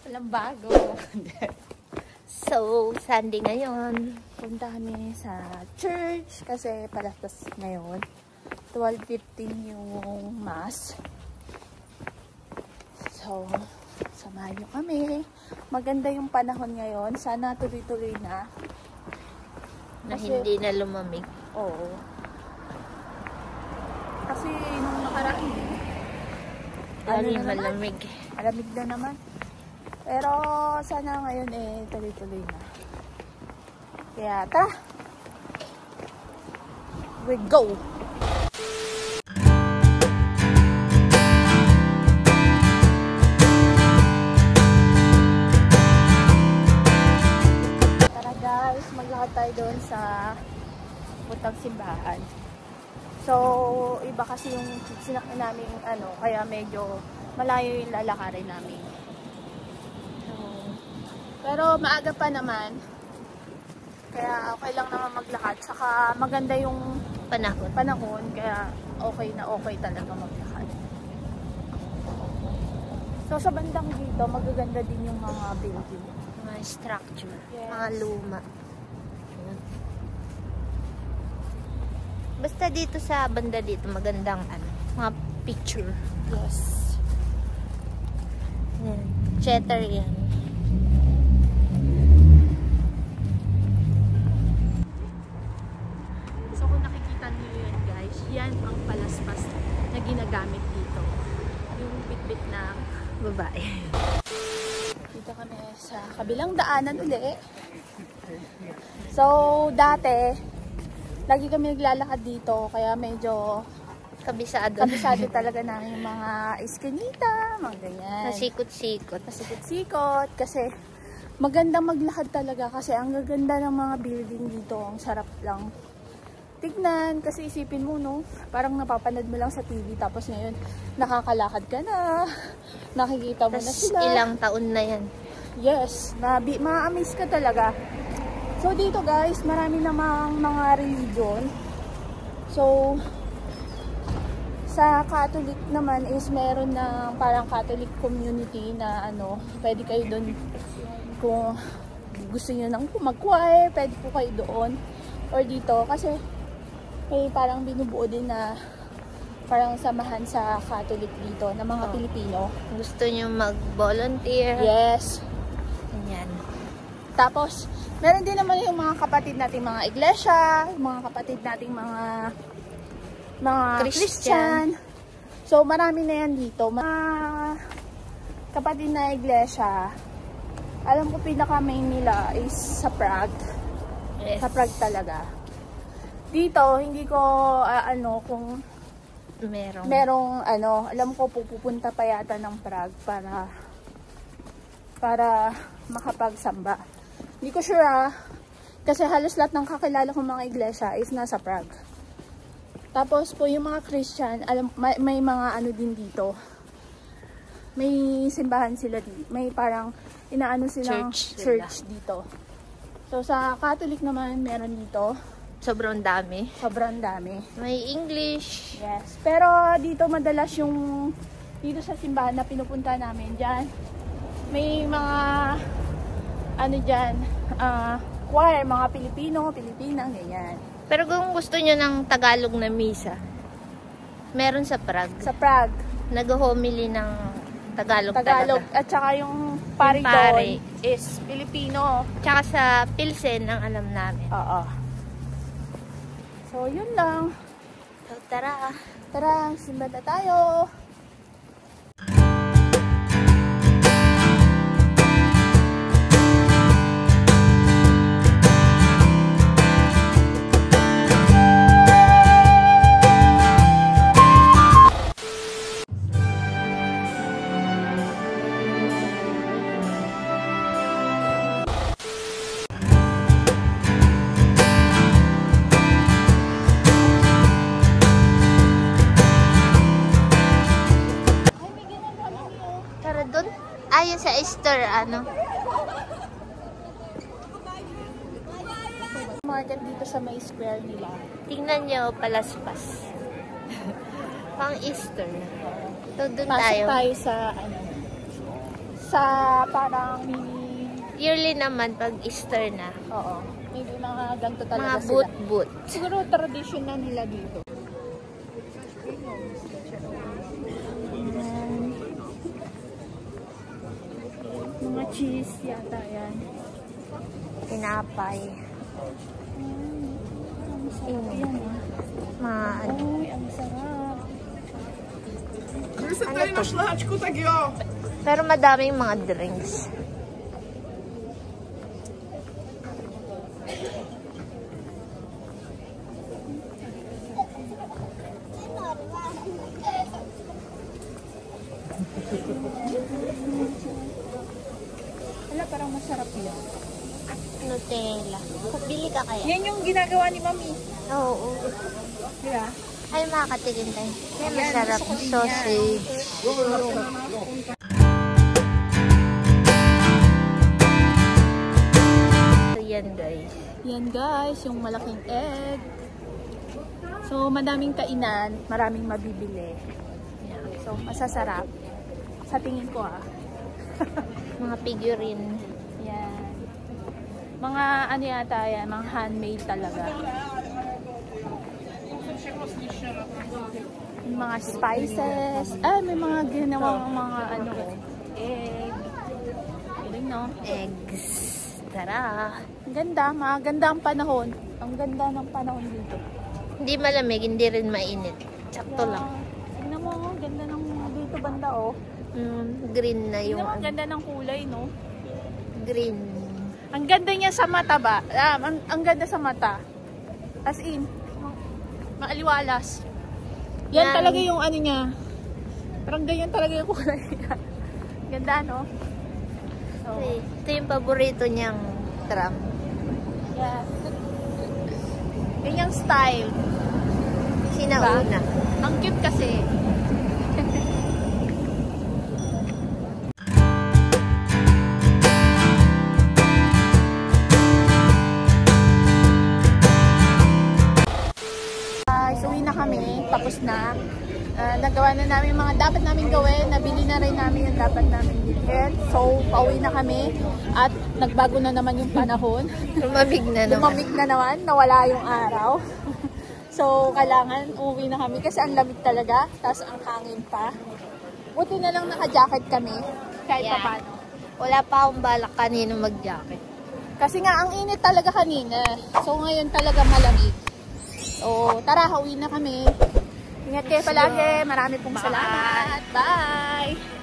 Walang bago. So, Sunday ngayon. Punta kami sa church kasi palatas ngayon. 12:15 yung mass. So, samahan nyo kami. Maganda yung panahon ngayon. Sana tuloy-tuloy na. Na hindi na lumamig. Oo. Kasi nung nakaraan, malamig. Malamig na naman. Pero sana ngayon tuloy-tuloy na. Kaya tara! We go! Tara guys, maglakad tayo doon sa puntang simbahan. So, iba kasi yung sinakyan namin kaya medyo malayo yung lalakarin namin. So, pero maaga pa naman. Kaya okay lang naman maglakad. Saka maganda yung panahon. Kaya okay na okay talaga maglakad. So, sa bandang dito, magaganda din yung mga building. Mga structure. Yes. Mga luma. Basta dito sa banda dito, magandang mga picture. Yes. Yan. Cheddar yan. So kung nakikita niyo yan guys, yan ang palaspas na ginagamit dito. Yung bitbit na Babae. dito kami sa kabilang daanan uli. So dati, lagi kami naglalakad dito, kaya medyo Kabisado talaga namin yung mga iskinita, mga ganyan. Pasikot-sikot. Pasikot-sikot, kasi magandang maglakad talaga kasi ang gaganda ng mga building dito, ang sarap lang tignan, kasi isipin mo parang napapanood mo lang sa TV, tapos ngayon nakakalakad ka na, nakikita mo na sila. Ilang taon na yan. Yes, ma-amaze ka talaga. So dito guys, marami namang mga religion. So sa Catholic naman is meron ng parang Catholic community na pwede kayo doon kung gusto niyo nang mag-choir, pwede po kayo doon or dito kasi may parang binubuo din na parang samahan sa Catholic dito na mga Pilipino. Gusto niyo mag-volunteer? Yes. Yan. Tapos meron din naman yung mga kapatid nating mga iglesia, mga kapatid nating mga Christian. So, marami na yan dito. Mga kapatid na iglesia, alam ko pinaka-main nila is sa Prague. Yes. Sa Prague talaga. Dito, hindi ko, kung merong, alam ko pupunta pa yata ng Prague para makapagsamba. Hindi ko sure kasi halos lahat ng kakilala kong mga iglesia is nasa Prague. Tapos po yung mga Christian, may mga din dito. May simbahan sila dito. May parang silang church dito. So sa Catholic naman meron dito. Sobrang dami. Sobrang dami. May English. Yes. Pero dito madalas dito sa simbahan na pinupunta namin diyan. May mga choir, mga Pilipino, Pilipina, ganyan. Pero kung gusto nyo ng Tagalog na misa, meron sa Prague. Sa Prague. Nag-homily ng Tagalog talaga. At saka yung pari doon is Filipino. Tsaka sa Pilsen ang alam namin. Oo. So, yun lang. So, tara. Tara, simba na tayo. Ayun sa Easter, Market dito sa may square nila. Tingnan nyo, palaspas. Pang Easter. So, doon Pasok tayo. tayo sa sa parang mini... Yearly naman pag Easter na. Oo. Maybe mga ganito talaga Mga sila. boot-boot. Siguro tradition na nila dito. Mga cheese yata yan. Tinapay. Ang sarap yan ah. Mga ano. Uy, ang sarap. Pero madaming mga drinks. Wala, parang masarap yan. Nutella. Bili ka kaya? Yan yung ginagawa ni Mami. Oo. Diba? Ay, makakatigin tayo. Ay, Yan, masarap. gusto ko din Sausage. So, yan guys. Yan guys, yung malaking egg. So, madaming kainan, maraming mabibili. Yan. So, masasarap. Sa tingin ko ah. Mga figurine. Yan. Mga ano yata yan, mga handmade talaga. Mga spices. May mga ginawang mga ano, egg. Galing no? Eggs. Tara. Ang ganda, maganda ang panahon. Ang ganda ng panahon dito. Hindi malamig, hindi rin mainit. Sakto lang. Tingnan mo, ang ganda ng dito banda oh. Green na yung Tingnan mo, ang ganda ng kulay no. green. Ang ganda niya sa mata ba? Ang ganda sa mata. As in, maaliwalas. Yan Yan. talaga yung ano niya. Parang ganyan talaga yung kulay niya. Ganda no? So, Ito yung paborito niyang tram. yeah. Ganyang style. Sinauna. Ang cute kasi. Uwi na kami, tapos na. Nagawa na namin mga dapat namin gawin, nabili na rin namin yung dapat namin bilhin. So, pauwi na kami at nagbago na naman yung panahon. Lumamig na naman. Lumamig na naman, nawala yung araw. So, kailangan uuwi na kami kasi ang lamig talaga, tapos ang hangin pa. Buti na lang naka-jacket kami, kahit Yeah. paano. Wala pa akong balak kanino mag-jacket. Kasi nga, ang init talaga kanina. So, ngayon talaga malamig. So, tara, uwi na kami. Ingat kayo palagi. Marami pong salamat. Bye!